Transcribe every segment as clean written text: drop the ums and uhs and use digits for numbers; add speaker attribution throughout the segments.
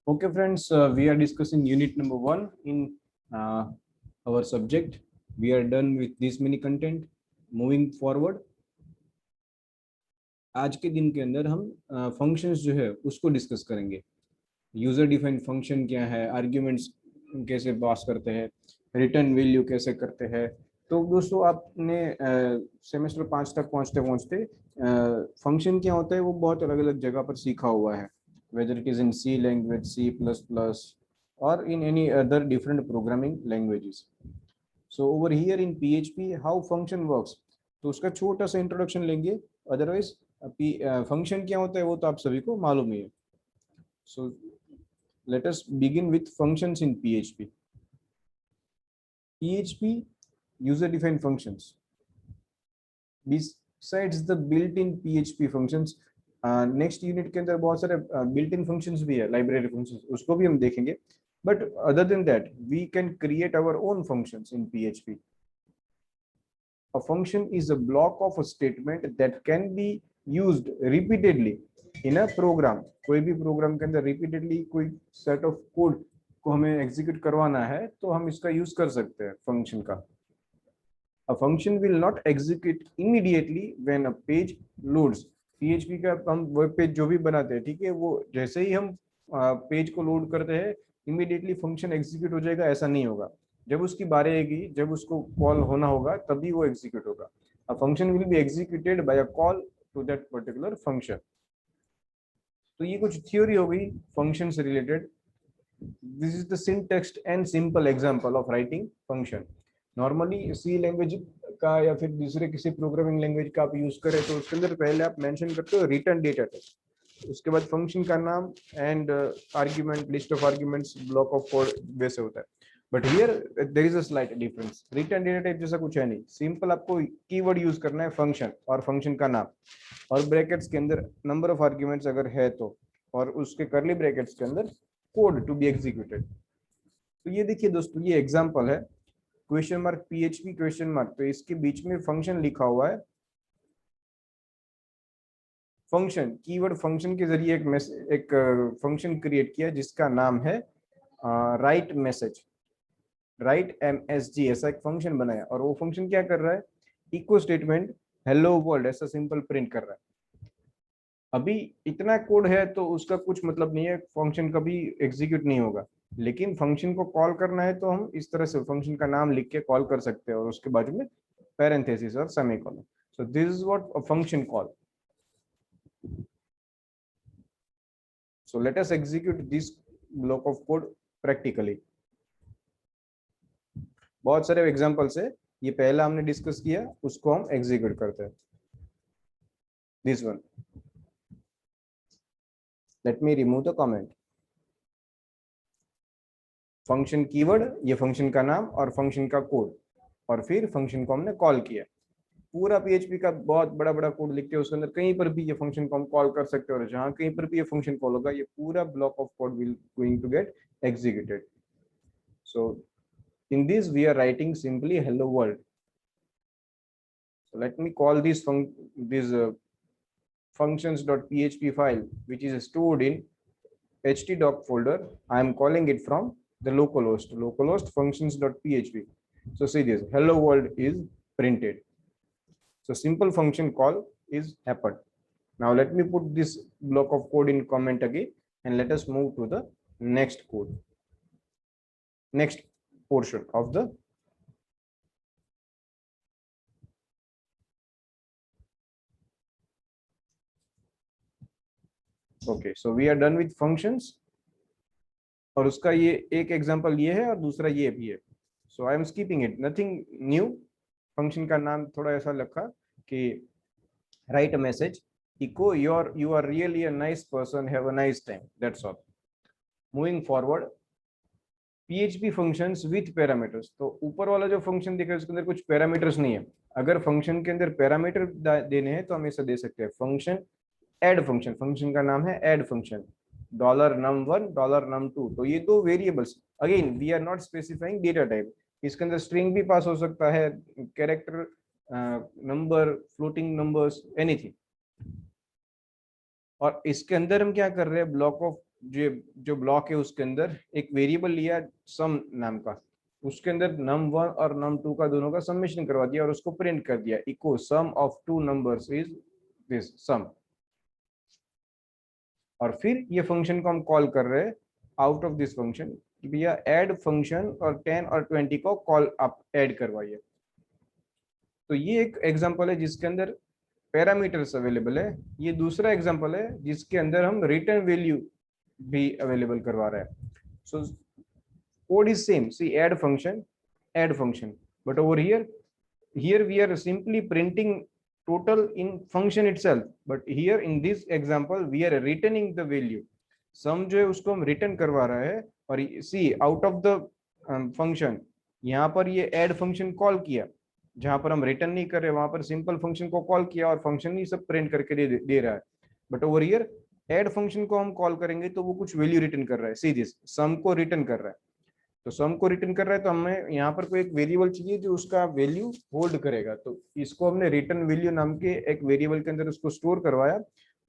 Speaker 1: Okay, friends, we are discussing unit number 1 in our subject. We are done with this many content. Moving forward, आज के दिन के अंदर हम functions जो है उसको डिस्कस करेंगे. यूजर डिफाइंड फंक्शन क्या है, आर्ग्यूमेंट्स कैसे पास करते हैं, रिटर्न वैल्यू कैसे करते हैं. तो दोस्तों, आपने सेमेस्टर 5 तक पहुंचते पहुंचते फंक्शन क्या होता है वो बहुत अलग अलग जगह पर सीखा हुआ है, whether it is in C language, C++, or in any other different programming languages. So over here in PHP, how function works, तो उसका छोटा सा इंट्रोडक्शन लेंगे. अदरवाइज फंक्शन क्या होता है वो तो आप सभी को मालूम ही है. So let us begin with functions in PHP. PHP user defined functions. Besides the built-in PHP functions, next unit के अंदर बहुत सारे बिल्ट इन फंक्शंस भी है, लाइब्रेरी फंक्शंस, उसको भी हम देखेंगे. But other than that we can create our own functions in PHP. A function is a block of a statement that can be used repeatedly in a program. कोई भी programme के अंदर repeatedly कोई set of code को हमें execute करवाना है तो हम इसका यूज कर सकते हैं फंक्शन का. A function will not execute immediately when a page loads. PHP का हम वेब पेज जो भी बनाते हैं, ठीक है, वो जैसे ही हम पेज को लोड करते हैं इमीडिएटली फंक्शन एग्जीक्यूट हो जाएगा, ऐसा नहीं होगा. जब उसकी बारी आएगी, जब उसको कॉल होना होगा, तभी वो एग्जीक्यूट होगा. A function will be executed by a call to that particular function. तो ये कुछ थ्योरी हो गई फंक्शन से related. This is the syntax and simple example of writing function. Normally C language का या फिर दूसरे किसी प्रोग्रामिंग लैंग्वेज का आप यूज करें तो उसके अंदर पहले आप मेंशन करते हो रिटर्न डेटा टाइप, उसके बाद फंक्शन का नाम and argument, list of arguments, block of code, वैसे होता है. But here there is a slight difference. Return data type जैसा कुछ है नहीं, सिंपल आपको कीवर्ड यूज करना है फंक्शन और फंक्शन का नाम, और ब्रैकेट्स के अंदर नंबर ऑफ आर्ग्यूमेंट्स अगर है तो, और उसके कर्ली ब्रैकेट्स के अंदर कोड टू बी एग्जीक्यूटेड. तो ये देखिए दोस्तों, ये एग्जांपल है question mark PHP question mark, तो इसके बीच में फंक्शन लिखा हुआ है. फंक्शन कीवर्ड फंक्शन के जरिए एक फंक्शन क्रिएट किया जिसका नाम है राइट मैसेज, राइट MSG, ऐसा एक फंक्शन बनाया. और वो फंक्शन क्या कर रहा है, इको स्टेटमेंट हेलो वर्ल्ड ऐसा सिंपल प्रिंट कर रहा है. अभी इतना कोड है तो उसका कुछ मतलब नहीं है, फंक्शन कभी एग्जीक्यूट नहीं होगा. लेकिन फंक्शन को कॉल करना है तो हम इस तरह से फंक्शन का नाम लिख के कॉल कर सकते हैं और उसके बाजू में पैरेंथेसिस और semicolon. So this is what a function call. So let us execute this block of code practically. बहुत सारे एग्जांपल्स है, ये पहला हमने डिस्कस किया, उसको हम एग्जीक्यूट करते हैं. This one, let me remove the comment. Function keyword, ये फंक्शन का नाम और फंक्शन का कोड, और फिर फंक्शन को हमने कॉल किया. पूरा PHP का बहुत बड़ा बड़ा कोड लिखते हैं, उसके अंदर कहीं पर भी ये फंक्शन को हम कॉल कर सकते हैं, और जहां कहीं पर भी ये फंक्शन कॉल होगा ये पूरा block of code will going to get executed. So in this we are writing simply hello world. So let me call this functions.php file which is stored in htdoc folder. I am calling it from the localhost functions.php. So see this hello world is printed. So simple function call is happened. Now let me put this block of code in comment again and let us move to the next code, next portion of the okay. So we are done with functions. और उसका ये एक example ये है और दूसरा ये भी है. So I am skipping it, nothing new. Function का नाम थोड़ा ऐसा लिखा कि write message echo your you are really a nice person, have a nice time, that's all. Moving forward, PHP functions with parameters. तो ऊपर वाला जो फंक्शन दिखा है उसके अंदर कुछ पैरामीटर्स नहीं है. अगर फंक्शन के अंदर पैरामीटर देने हैं तो हम ऐसा दे सकते हैं. फंक्शन ऐड फंक्शन, फंक्शन का नाम है ऐड फंक्शन, $num1 $num2. तो ये दो variables, again we are not specifying data type. इसके अंदर स्ट्रिंग भी पास हो सकता है, character, number, floating numbers, anything. और इसके अंदर हम क्या कर रहे हैं, ब्लॉक ऑफ जो जो ब्लॉक है उसके अंदर एक वेरिएबल लिया सम नाम का, उसके अंदर num1 और num2 का दोनों का समेशन करवा दिया और उसको प्रिंट कर दिया, equal sum of two numbers is this sum. और फिर ये फंक्शन को हम कॉल कर रहे हैं आउट ऑफ दिस फंक्शन कि भैया ऐड फंक्शन और 10 और 20 को कॉल आप ऐड करवाइए। तो ये एक एग्जांपल है जिसके अंदर पैरामीटर्स अवेलेबल है। ये दूसरा एग्जांपल है जिसके अंदर हम रिटर्न वैल्यू भी अवेलेबल करवा रहे हैं। सो code is same, see add function, but over here we are simply printing total in function itself, but here in this example we are returning the value sum जो है उसको हम return करवा रहा है। और सी आउट ऑफ द फंक्शन यहाँ पर ये ऐड फंक्शन कॉल किया, जहां पर हम रिटर्न नहीं कर रहे वहां पर सिंपल फंक्शन को कॉल किया और फंक्शन ही सब प्रिंट करके दे रहा है। But over here add function को हम कॉल करेंगे तो वो कुछ वैल्यू रिटर्न कर रहा है, सी दिस सम को रिटर्न कर रहा है। तो सम को रिटर्न कर रहा है तो हमें यहाँ पर कोई एक वेरिएबल चाहिए जो उसका वैल्यू होल्ड करेगा, तो इसको हमने रिटर्न वैल्यू नाम के एक वेरिएबल के अंदर उसको स्टोर करवाया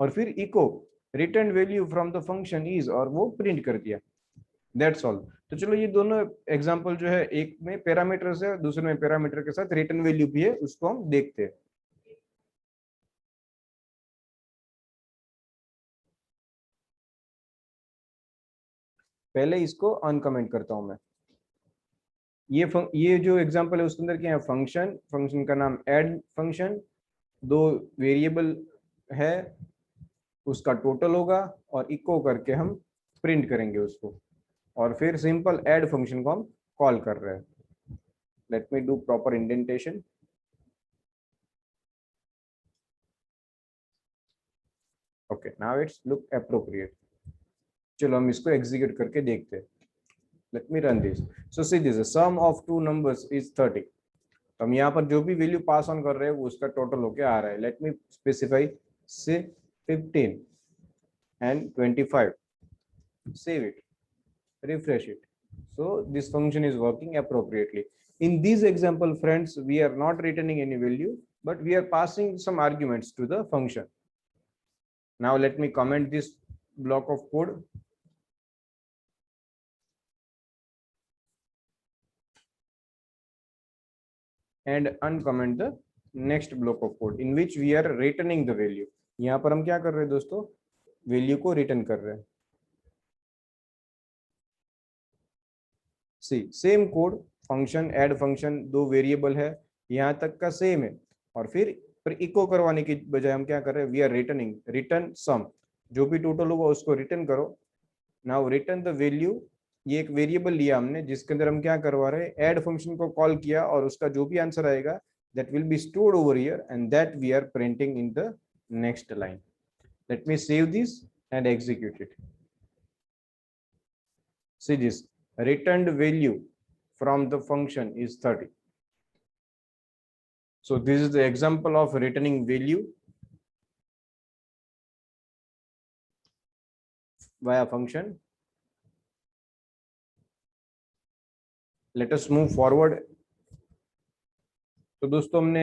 Speaker 1: और फिर echo return value from the function is और वो प्रिंट कर दिया, दैट्स ऑल। तो चलो ये दोनों एग्जांपल जो है एक में पैरामीटर्स है, दूसरे में पैरामीटर के साथ रिटर्न वैल्यू भी है, उसको हम देखते हैं। पहले इसको अनकमेंट करता हूं मैं। ये जो एग्जांपल है उसके अंदर क्या है, फंक्शन का नाम ऐड फंक्शन, दो वेरिएबल है उसका टोटल होगा और इको करके हम प्रिंट करेंगे उसको, और फिर सिंपल ऐड फंक्शन को हम कॉल कर रहे हैं। Let me do proper indentation. Okay now it's look appropriate. चलो हम इसको एग्जीक्यूट करके देखते हैं। Let me run this. So see this sum of two numbers is 30। हम यहाँ पर जो भी वैल्यू पास ऑन कर रहे हैं वो उसका टोटल होके आ रहा है। लेट मी स्पेसिफाई से 15 and 25. Save it, refresh it. So this function is working appropriately. In this example, friends, we are not returning any value, but we are passing some arguments to the function. Now let me comment this block of code. And uncomment the next block of code in which we are returning the value. यहाँ पर हम क्या कर रहे हैं दोस्तों, value को return कर रहे हैं। See same code, function add function, दो वेरिएबल है यहाँ तक का सेम है, और फिर इको करवाने की बजाय हम क्या कर रहे हैं, वी आर रिटर्निंग रिटर्न सम, जो भी टोटल होगा उसको रिटर्न करो। नाउ रिटर्न द वैल्यू, ये एक वेरिएबल लिया हमने जिसके अंदर हम क्या करवा रहे हैं, ऐड फंक्शन को कॉल किया और उसका जो भी आंसर आएगा that will be stored over here and that we are printing in the next line. Let me save this and execute it. See this, returned value from the function is 30. So this is the example of returning value via function. Let us move forward. तो दोस्तों हमने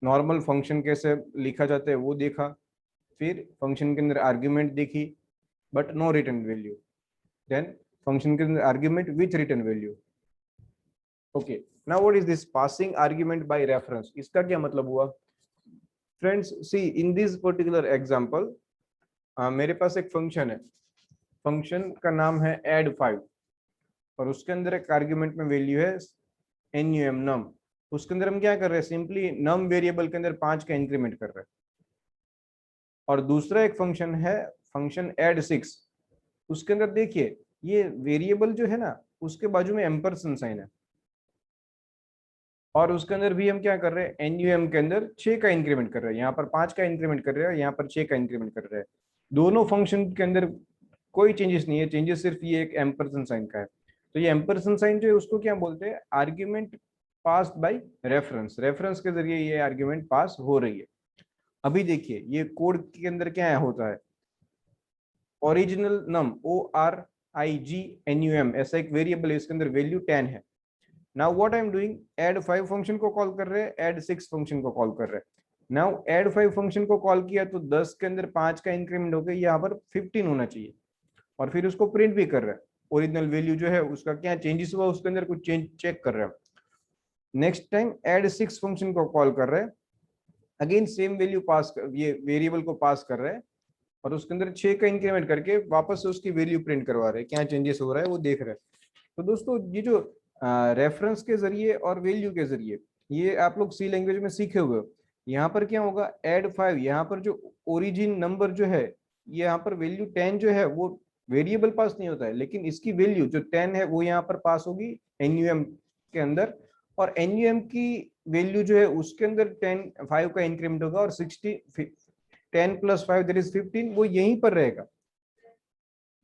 Speaker 1: normal function कैसे लिखा जाता है वो देखा, फिर फंक्शन के अंदर आर्ग्यूमेंट देखी but no return value, then function के अंदर argument with return value. Okay now what is this passing argument by reference, इसका क्या मतलब हुआ friends? See in this particular example मेरे पास एक फंक्शन है, फंक्शन का नाम है add5 और उसके अंदर एक आर्ग्यूमेंट में वैल्यू है num, उसके अंदर हम क्या कर रहे हैं, सिंपली नम वेरिएबल के अंदर 5 का इंक्रीमेंट कर रहे हैं। और दूसरा एक फंक्शन है फंक्शन add6, उसके अंदर देखिए ये वेरिएबल जो है ना उसके बाजू में एम्परसेंड साइन है, और उसके अंदर भी हम क्या कर रहे हैं, num के अंदर 6 का इंक्रीमेंट कर रहे हैं, यहाँ पर 5 का इंक्रीमेंट कर रहे हैं, यहाँ पर 6 का इंक्रीमेंट कर रहे हैं। दोनों फंक्शन के अंदर कोई चेंजेस नहीं है, चेंजेस सिर्फ ये एक एम्परसेंड साइन का है। तो ये एम्परसेंड साइन जो है उसको क्या बोलते हैं, argument pass by reference, reference के जरिए ये आर्ग्यूमेंट पास हो रही है। अभी देखिए ये कोड के अंदर क्या होता है, ओरिजिनल नम ORIGNUM ऐसा एक वेरिएबल है, इसके अंदर वैल्यू 10 है। Now what I am doing, add5 function को कॉल कर रहे हैं, add6 फंक्शन को कॉल कर रहे हैं। नाउ add5 फंक्शन को कॉल किया तो 10 के अंदर 5 का इंक्रीमेंट हो गया, यहाँ पर 15 होना चाहिए। और फिर उसको प्रिंट भी कर रहा है, ओरिजिनल वैल्यू जो है उसका क्या चेंजेस हुआ उसके अंदर कुछ चेंज चेक कर रहा है। नेक्स्ट टाइम ऐड 6 फंक्शन को कॉल कर रहा है, अगेन सेम वैल्यू पास ये वेरिएबल को पास कर रहा है और उसके अंदर 6 का इंक्रीमेंट करके वापस से उसकी वैल्यू प्रिंट करवा रहे हैं, क्या चेंजेस हो रहा है वो देख रहे हैं। तो दोस्तों ये जो रेफरेंस के जरिए और वैल्यू के जरिए ये आप लोग सी लैंग्वेज में सीखे हुए हो। यहाँ पर क्या होगा, एड 5, यहाँ पर जो ओरिजिन नंबर जो है, यहाँ पर वैल्यू 10 जो है वो वेरिएबल पास नहीं होता है, लेकिन इसकी वैल्यू जो 10 है वो यहाँ पर पास होगी एनयूएम के अंदर, और एनयूएम की वैल्यू जो है उसके अंदर 5 का इंक्रीमेंट होगा और 10 + 5 दैट इज 15 वो यहीं पर रहेगा,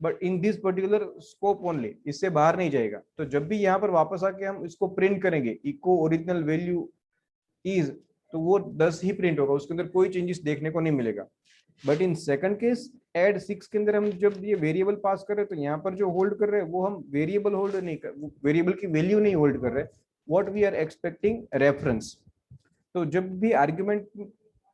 Speaker 1: but in this particular scope only, इससे बाहर नहीं जाएगा। तो जब भी यहाँ पर वापस आके हम इसको प्रिंट करेंगे इको ओरिजिनल वैल्यू इज, तो वो 10 ही प्रिंट होगा, उसके अंदर कोई चेंजेस देखने को नहीं मिलेगा। But in second case add 6 के अंदर हम जब ये वेरिएबल पास कर रहे हैं तो यहाँ पर जो होल्ड कर रहे हैं वो हम वेरिएबल होल्ड नहीं कर, वेरिएबल की वैल्यू नहीं होल्ड कर रहे, what we are expecting reference. तो जब भी आर्ग्यूमेंट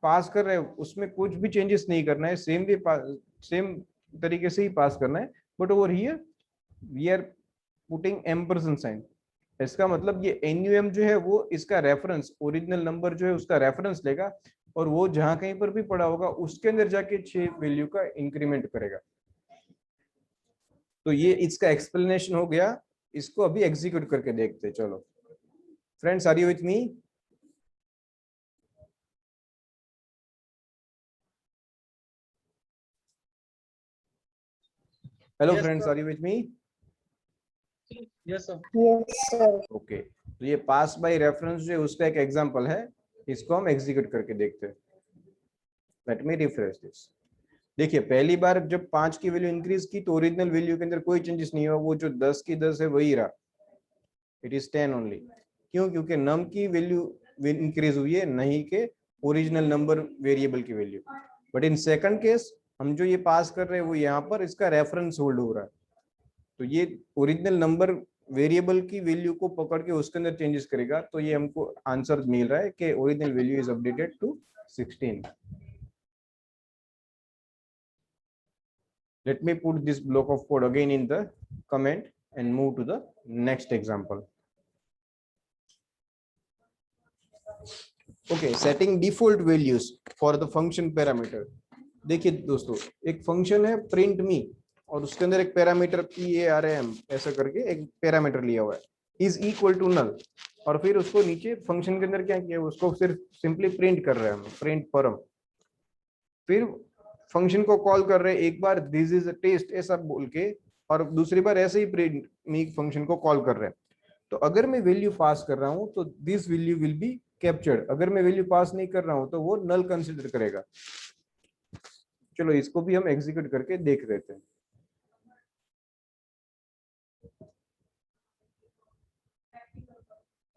Speaker 1: पास कर रहे हैं उसमें कुछ भी चेंजेस नहीं करना है, सेम तरीके से ही पास करना है, but over here we are putting ampersand sign. इसका मतलब ये एनयूएम जो है वो इसका रेफरेंस, ओरिजिनल नंबर जो है उसका रेफरेंस लेगा और वो जहां कहीं पर भी पड़ा होगा उसके अंदर जाके 6 वैल्यू का इंक्रीमेंट करेगा। तो ये इसका एक्सप्लेनेशन हो गया, इसको अभी एग्जीक्यूट करके देखते हैं। चलो friends, are you with me? Hello friends, are you with me?
Speaker 2: Yes sir.
Speaker 3: Yes sir.
Speaker 1: Okay, तो ये पास बाय रेफरेंस जो है उसका एक एग्जांपल है, इसको हम एग्जीक्यूट करके देखते हैं। Let me refresh this. देखिए पहली बार जब 5 की वैल्यू इंक्रीज की तो ओरिजिनल वैल्यू के अंदर कोई चेंजेस नहीं हुआ, वो जो 10 की 10 है वही रहा, इट इज 10 ओनली। क्यों? क्योंकि नम की वैल्यू इंक्रीज हुई है, नहीं के ओरिजिनल नंबर वेरिएबल की value. But in second case हम जो ये पास कर रहे हैं वो यहाँ पर इसका रेफरेंस होल्ड हो रहा है, तो ये ओरिजिनल नंबर वेरिएबल की वैल्यू को पकड़ के उसके अंदर चेंजेस करेगा। तो ये हमको आंसर मिल रहा है कि original value is updated to 16। Let me put this block of code again in the comment and move to the next example. Okay, setting default values for the function parameter. देखिए दोस्तों, एक function है print me और उसके अंदर एक parameter PARAM ऐसा करके एक पैरामीटर लिया हुआ है, is equal to null, और फिर उसको नीचे फंक्शन के अंदर क्या किया, उसको सिर्फ सिंपली प्रिंट कर रहे हैं हम, प्रिंट परम। फिर फंक्शन को कॉल कर रहे हैं, एक बार दिस इज अ टेस्ट ऐसा बोल के, और दूसरी बार ऐसे ही प्रिंट मी फंक्शन को कॉल कर रहे हैं। तो अगर मैं वैल्यू पास कर रहा हूं तो this value will be captured, अगर मैं वैल्यू पास नहीं कर रहा हूं तो वो नल कंसीडर करेगा। चलो इसको भी हम एग्जीक्यूट करके देख लेते हैं।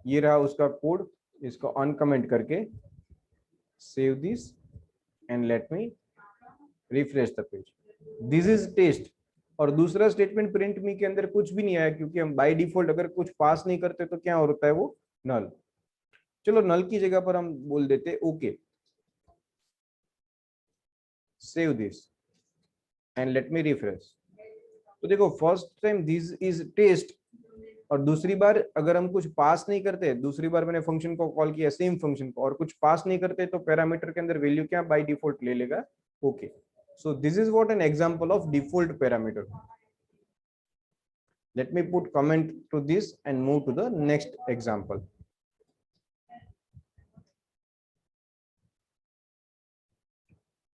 Speaker 1: ये रहा उसका कोड, इसको अनकमेंट करके save this and let me refresh the page. This is test, और दूसरा स्टेटमेंट प्रिंट मी के अंदर कुछ भी नहीं आया, क्योंकि हम बाय डिफॉल्ट अगर कुछ पास नहीं करते तो क्या होता है वो नल। चलो नल की जगह पर हम बोल देते okay, save this and let me refresh. तो देखो first time this is test, और दूसरी बार अगर हम कुछ पास नहीं करते, दूसरी बार मैंने फंक्शन को कॉल किया सेम फंक्शन को और कुछ पास नहीं करते, तो पैरामीटर के अंदर वैल्यू क्या बाय डिफॉल्ट ले लेगा okay. So this is what an example of default parameter. Let me put comment to this and move to the next example.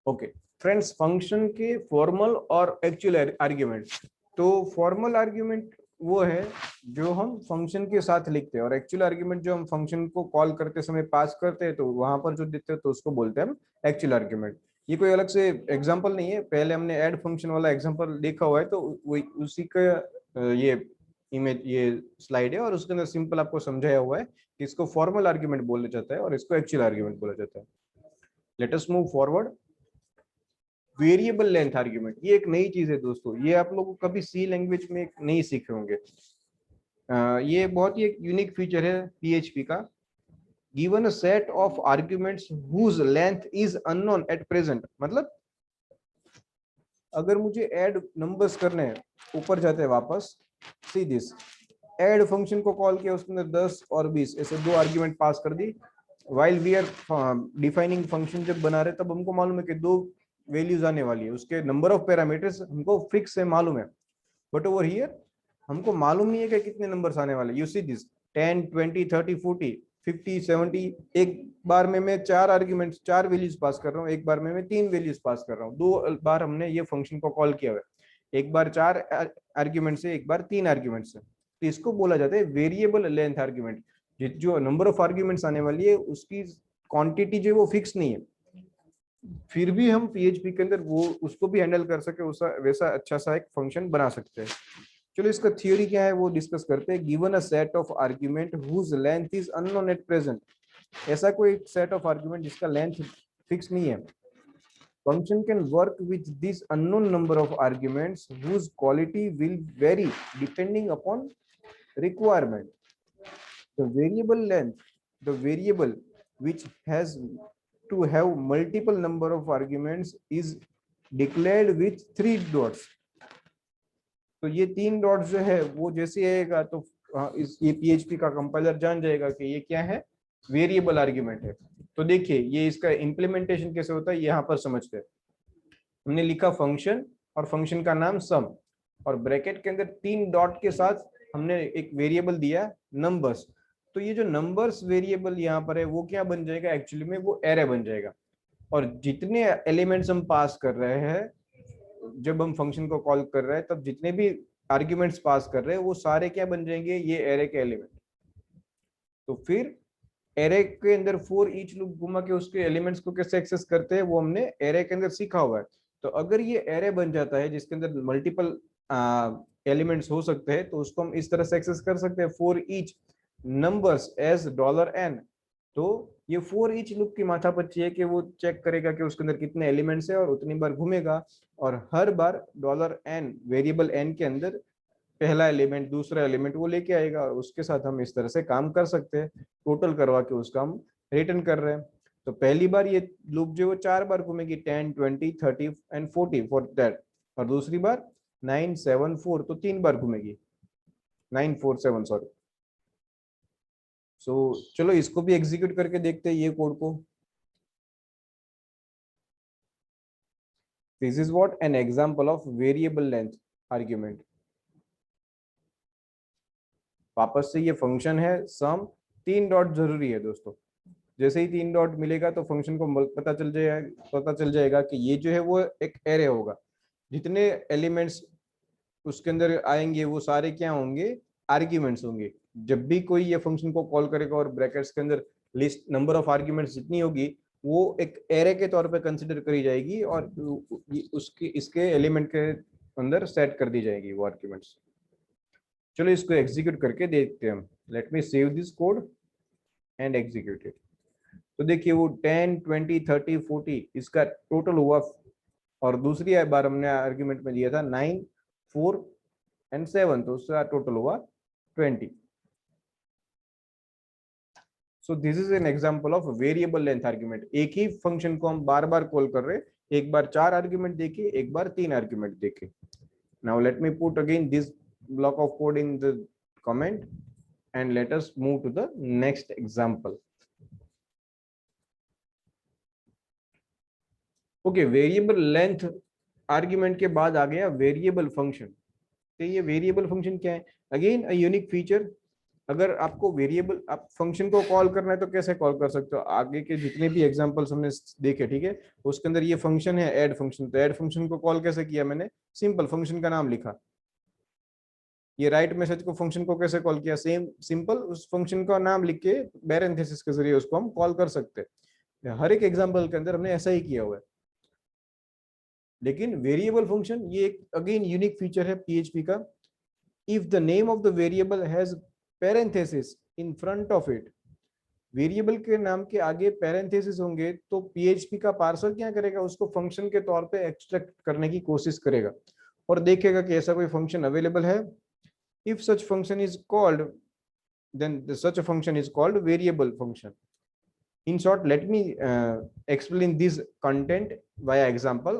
Speaker 1: Okay, friends, function के formal और actual argument. तो formal argument वो है जो हम function के साथ लिखते हैं, और एक्चुअल आर्ग्यूमेंट जो हम फंक्शन को कॉल करते समय पास करते हैं, तो वहां पर जो देते हैं तो उसको बोलते हैं हम एक्चुअल आर्ग्यूमेंट। ये कोई अलग से एग्जांपल नहीं है, पहले हमने ऐड फंक्शन वाला एग्जांपल देखा हुआ है, तो वही उसी का ये इमेज, ये स्लाइड है, और उसके अंदर सिंपल आपको समझाया हुआ है कि इसको फॉर्मल आर्ग्यूमेंट बोला जाता है और इसको एक्चुअल आर्ग्यूमेंट बोला जाता है। Let us move forward. Variable length argument, ये एक नई चीज है दोस्तों, ये आप लोग कभी सी लैंग्वेज में नहीं सीखे होंगे। ये बहुत ही एक यूनिक फीचर है PHP का। given a set of arguments whose length is unknown at present, मतलब अगर मुझे ऐड नंबर्स करने हैं, ऊपर जाते हैं वापस, सी दिस, ऐड फंक्शन को कॉल किया, उसके अंदर 10 और 20 ऐसे दो आर्ग्यूमेंट पास कर दी। While we are defining function जब बना रहे तब हमको मालूम है कि दो वैल्यूज आने वाली है, उसके नंबर ऑफ पैरामीटर्स हमको फिक्स है, मालूम है। बट ओवर हियर हमको मालूम नहीं है कि कितने नंबर्स आने वाले। यू सी दिस 10 20 30 40 50 70, एक बार में मैं चार आर्ग्यूमेंट्स, चार वैल्यूज पास कर रहा हूँ, एक बार में मैं तीन वैल्यूज पास कर रहा हूँ। दो बार हमने ये फंक्शन को कॉल किया हुआ है, एक बार चार आर्ग्यूमेंट से, एक बार तीन आर्ग्यूमेंट से। तो इसको बोला जाता है वेरिएबल लेंथ आर्ग्यूमेंट। जो नंबर ऑफ आर्ग्यूमेंट्स आने वाली है उसकी क्वांटिटी जो है वो फिक्स नहीं है, फिर भी हम पीएचपी के अंदर वो उसको भी हैंडल कर सके, वैसा अच्छा सा एक फंक्शन बना सकते हैं। चलो इसका थ्योरी क्या है वो डिस्कस करते हैं। Given a set of argument whose length is unknown at present, ऐसा कोई सेट ऑफ आर्ग्यूमेंट जिसका लेंथ फिक्स नहीं है। Function can work with this unknown number of arguments whose quality will vary depending upon requirement. The variable length, the variable which has to have multiple number of arguments is declared with 3 dots. तो ये 3 dots जो है वो जैसे आएगा तो इस ये PHP का कंपाइलर जान जाएगा कि ये क्या है, वेरिएबल आर्ग्यूमेंट है। तो देखिए ये इसका इम्प्लीमेंटेशन कैसे होता है यहाँ पर समझते हैं। हमने लिखा फंक्शन और फंक्शन का नाम सम, और ब्रैकेट के अंदर 3 डॉट के साथ हमने एक वेरिएबल दिया नंबर्स। तो ये जो नंबर्स वेरिएबल यहाँ पर है वो क्या बन जाएगा, एक्चुअली में वो एरे बन जाएगा। और जितने एलिमेंट्स हम पास कर रहे हैं, जब हम फंक्शन को कॉल कर रहे हैं तब जितने भी आर्ग्यूमेंट्स पास कर रहे हैं वो सारे क्या बन जाएंगे, ये एरे के एलिमेंट। तो फिर एरे के अंदर फॉर ईच लूप घुमा के उसके एलिमेंट्स को कैसे एक्सेस करते हैं वो हमने एरे के अंदर सीखा हुआ है। तो अगर ये एरे बन जाता है जिसके अंदर मल्टीपल एलिमेंट्स हो सकते हैं तो उसको हम इस तरह से एक्सेस कर सकते हैं, for each numbers as $n। तो ये फॉर ईच लूप की माथापच्ची है कि वो चेक करेगा कि उसके अंदर कितने एलिमेंट्स है और उतनी बार घूमेगा, और हर बार $n वेरिएबल n के अंदर पहला एलिमेंट दूसरा एलिमेंट वो लेके आएगा, और उसके साथ हम इस तरह से काम कर सकते हैं, टोटल करवा के उसका हम रिटर्न कर रहे हैं। तो पहली बार ये लूप जो वो 4 बार घूमेगी, 10 20 30 एंड 40 फॉर दैट, और दूसरी बार 9 7 4 तो 3 बार घूमेगी, 9 4 7 सॉरी। सो चलो इसको भी एग्जीक्यूट करके देखते हैं ये कोड को। This is what an example of variable length argument. वापस से ये फंक्शन है सम, 3 डॉट जरूरी है दोस्तों। जैसे ही 3 डॉट मिलेगा तो फंक्शन को पता चल जाएगा कि ये जो है वो एक एरे होगा, जितने एलिमेंट्स उसके अंदर आएंगे वो सारे क्या होंगे, आर्ग्यूमेंट्स होंगे। जब भी कोई ये फंक्शन को कॉल करेगा और ब्रैकेट्स के अंदर लिस्ट नंबर ऑफ आर्ग्यूमेंट्स जितनी होगी वो एक एरे के तौर पे कंसिडर करी जाएगी, और उसकी इसके एलिमेंट के अंदर सेट कर दी जाएगी वो आर्ग्यूमेंट्स। चलो इसको एग्जीक्यूट करके देखते हैं हम। Let me save this code and execute it. तो देखिए वो 10 20 30 40 इसका टोटल हुआ, और दूसरी बार हमने आर्ग्यूमेंट में दिया था 9 4 एंड 7, तो उसका टोटल हुआ 20। So this is an example of variable length argument. एक ही फंक्शन को हम बार बार कॉल कर रहे हैं, एक बार 4 आर्ग्यूमेंट देके, एक बार 3 आर्ग्यूमेंट देके। Now let me put again this block of code in the comment and let us move to the next example. Okay, variable length argument के बाद आ गया variable function। तो ये variable function क्या है, अगेन a unique feature। अगर आपको variable आप फंक्शन को कॉल करना है तो कैसे कॉल कर सकते हो, आगे के जितने भी एग्जांपल्स हमने देखे, ठीक है, उसके अंदर ये फंक्शन है ऐड फंक्शन। तो ऐड फंक्शन को कॉल कैसे किया, मैंने सिंपल फंक्शन का नाम लिखा। ये राइट मैसेज को फंक्शन को कैसे कॉल किया, सेम सिंपल उस फंक्शन का नाम लिख के पैरेंथेसिस के जरिए उसको हम कॉल कर सकते हैं। हर एक एग्जांपल के अंदर हमने ऐसा ही किया हुआ है। लेकिन वेरिएबल फंक्शन ये एक अगेन यूनिक फीचर है पीएचपी का। If the name of the variable has parenthesis in front of it, variable के नाम के आगे पैरेंथेसिस होंगे तो पीएचपी का पार्सर क्या करेगा, उसको फंक्शन के तौर पे एक्सट्रैक्ट करने की कोशिश करेगा और देखेगा कि ऐसा कोई फंक्शन अवेलेबल है। If such function is called, then such a function is called variable function. In short, let me explain this content via example.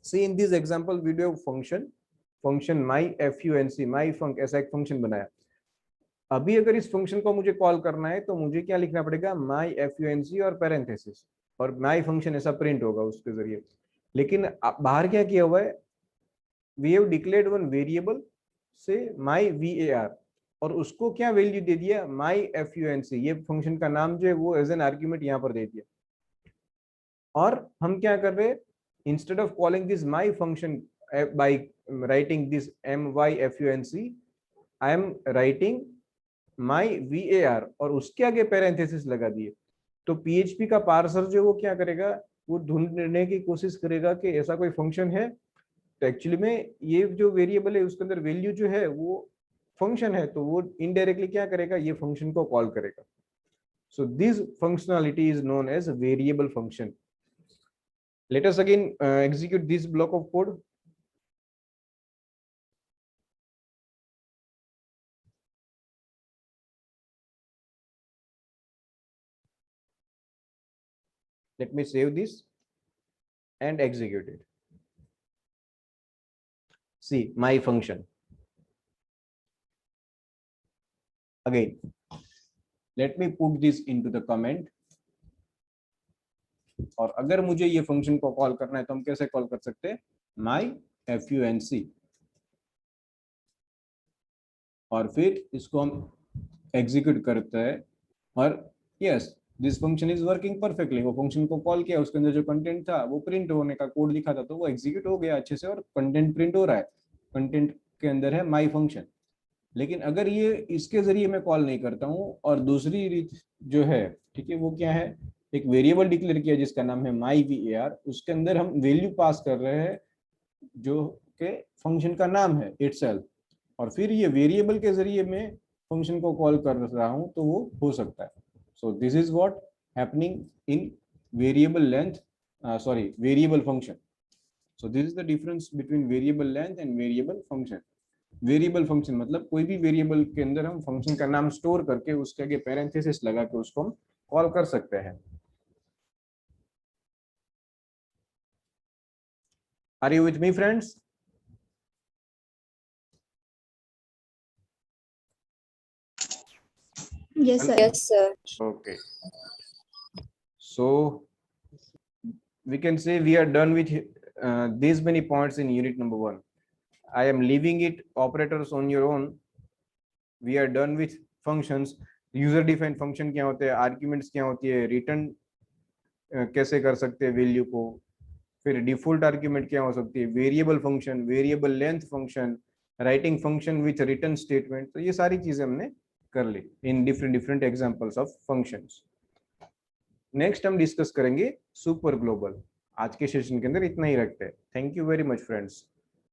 Speaker 1: See in this example video function my func my func ऐसा एक function बनाया। अभी अगर इस function को मुझे call करना है तो मुझे क्या लिखना पड़ेगा, माई func और पैरेंथेसिस, और माई फंक्शन ऐसा प्रिंट होगा उसके जरिए। लेकिन बाहर क्या किया हुआ है, we have declared one variable say my var, और उसको क्या वैल्यू दे दिया, माई func। ये फंक्शन का नाम जो है वो एज एन आर्ग्यूमेंट यहाँ पर दे दिया। और हम क्या कर रहे हैं, instead of calling this my function by writing this my func, I am writing my var और उसके आगे पैरेंथेसिस लगा दिए। तो पीएचपी का पार्सर जो वो क्या करेगा, वो ढूंढने की कोशिश करेगा कि ऐसा कोई फंक्शन है। तो एक्चुअली में ये जो वेरिएबल है उसके अंदर वैल्यू जो है वो फंक्शन है, तो वो इनडायरेक्टली क्या करेगा, ये फंक्शन को कॉल करेगा। So this functionality is known as variable function. Let us again execute this block of code. Let me save this and execute it. See my function. Again, let me put this into the comment. और अगर मुझे ये function को call करना है तो हम कैसे कॉल कर सकते हैं, my func, और फिर इसको हम एग्जीक्यूट करते हैं। और yes, this function is working perfectly. वो फंक्शन को कॉल किया, उसके अंदर जो कंटेंट था वो प्रिंट होने का कोड लिखा था, तो वो एग्जीक्यूट हो गया अच्छे से और कंटेंट प्रिंट हो रहा है। कंटेंट के अंदर है माई फंक्शन। लेकिन अगर ये इसके जरिए मैं कॉल नहीं करता हूँ और दूसरी रीत जो है, ठीक है, वो क्या है, एक वेरिएबल डिक्लेयर किया जिसका नाम है माई var, उसके अंदर हम वैल्यू पास कर रहे हैं जो के फंक्शन का नाम है इटसेल्फ, और फिर ये वेरिएबल के जरिए मैं फंक्शन को कॉल कर रहा हूं तो वो हो सकता है। So this is what happening in variable length, sorry variable function. So this is the difference between variable length and variable function. Variable function मतलब कोई भी वेरिएबल के अंदर हम फंक्शन का नाम स्टोर करके उसके आगे पैरेंथेसिस लगा के उसको हम कॉल कर सकते हैं। Are you with me friends?
Speaker 3: Yes, sir.
Speaker 4: Yes, sir.
Speaker 1: Okay. So we can say we are done with these many points in unit number 1. I am leaving it operators on your own. We are done with functions. User defined function क्या होते हैं, arguments क्या होती है, return कैसे कर सकते हैं वैल्यू को, फिर डिफॉल्ट आर्ग्यूमेंट क्या हो सकती है, variable function, variable length function, writing function with return statement. तो ये सारी चीजें हमने कर ली in different examples of functions. Next हम डिस्कस करेंगे सुपर ग्लोबल। आज के सेशन के अंदर इतना ही रखते हैं। Thank you very much friends.